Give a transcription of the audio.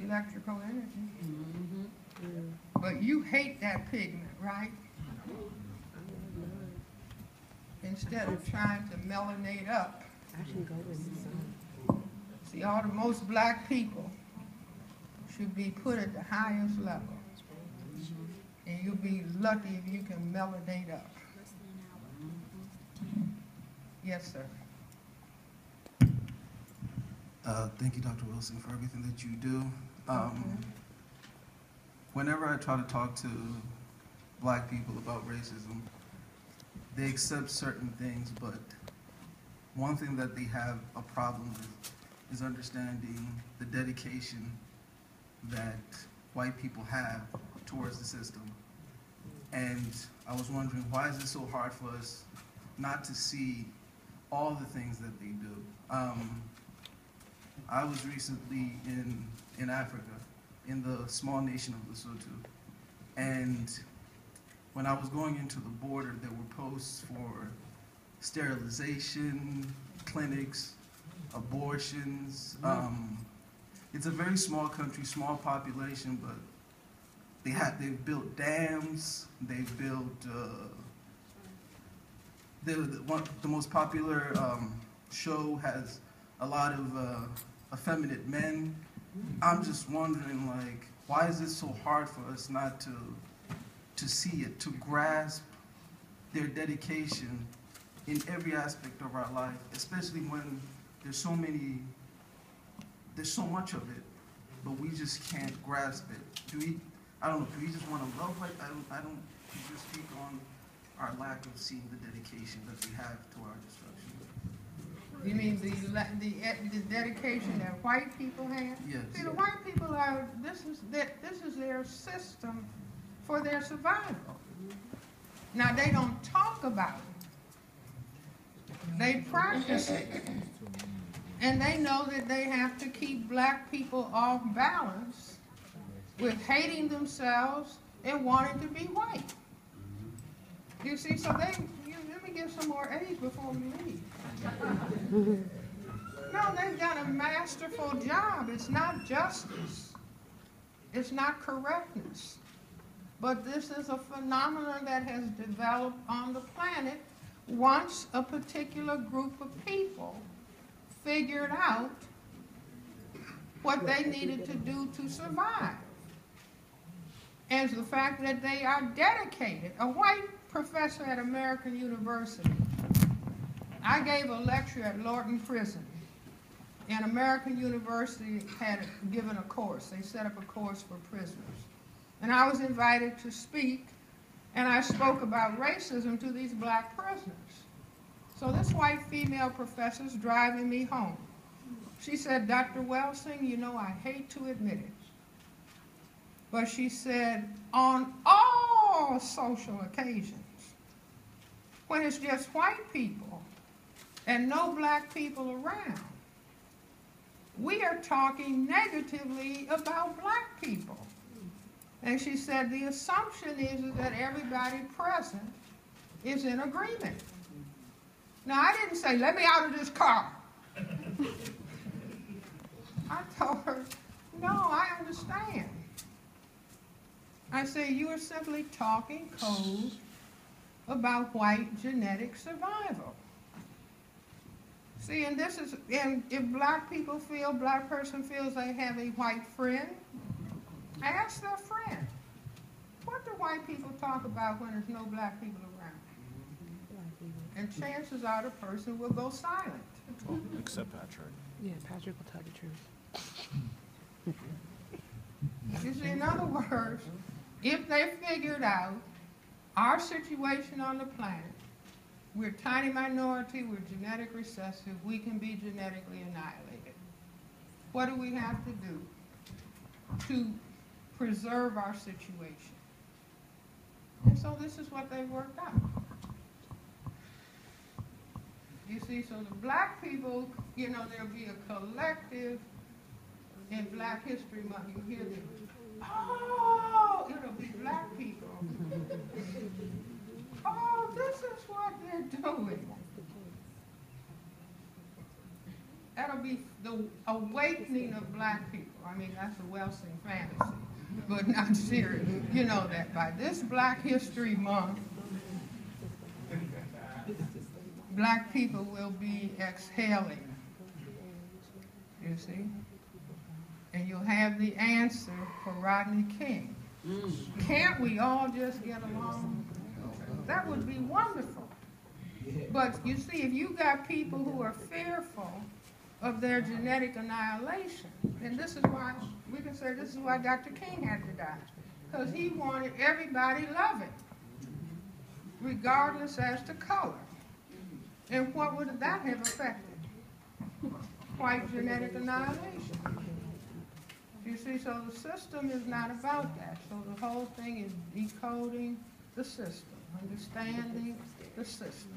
electrical energy. But you hate that pigment, right? Instead of trying to melanate up. See, all the most black people should be put at the highest level. And you'll be lucky if you can melanate up. Yes, sir. Thank you, Dr. Wilson, for everything that you do. Whenever I try to talk to black people about racism, they accept certain things, but one thing that they have a problem with is understanding the dedication that white people have towards the system. And I was wondering, why is it so hard for us not to see all the things that they do? I was recently in Africa, in the small nation of Lesotho, and when I was going into the border, there were posts for sterilization, clinics, abortions. It's a very small country, small population, but they've built dams, they've built, the most popular show has a lot of effeminate men. I'm just wondering, like, why is it so hard for us not to see it, to grasp their dedication in every aspect of our life, especially when there's so much of it, but we just can't grasp it. I don't know, do we just want to love like, I don't just speak on our lack of seeing the dedication that we have to our destruction. You mean the dedication that white people have? Yes. See, the white people are, this is their system for their survival. Now, they don't talk about it. They practice it. And they know that they have to keep black people off balance with hating themselves and wanting to be white. You see, so let me give some more age before we leave. No, they've done a masterful job. It's not justice. It's not correctness. But this is a phenomenon that has developed on the planet once a particular group of people figured out what they needed to do to survive. And the fact that they are dedicated. A white professor at American University, I gave a lecture at Lorton Prison, and American University had given a course. They set up a course for prisoners. And I was invited to speak, and I spoke about racism to these black prisoners. So this white female professor's driving me home. She said, Dr. Welsing, you know, I hate to admit it, but she said, on all social occasions, when it's just white people and no black people around, we are talking negatively about black people. And she said the assumption is that everybody present is in agreement. Now, I didn't say, let me out of this car. I told her, no, I understand. I said, you are simply talking code about white genetic survival. See, and if black people feel, black person feels they have a white friend, ask their friend, what do white people talk about when there's no black people around? And chances are the person will go silent. Well, except Patrick. Yeah, Patrick will tell the truth. You see, in other words, if they figured out our situation on the planet, we're a tiny minority, we're genetic recessive, we can be genetically annihilated. What do we have to do to preserve our situation? And so this is what they worked out. You see, so the black people, you know, there'll be a collective in Black History Month. You hear them, oh, it'll be black people. Oh, this is what they're doing. That'll be the awakening of black people. I mean, that's a Welsing fantasy, but not serious. You know that by this Black History Month, black people will be exhaling, you see? And you'll have the answer for Rodney King. Can't we all just get along? That would be wonderful. But you see, if you got people who are fearful of their genetic annihilation, and this is why, we can say this is why Dr. King had to die. Because he wanted everybody loving, regardless as to color. And what would that have affected? White genetic annihilation. You see, so the system is not about that. So the whole thing is decoding the system, understanding the system.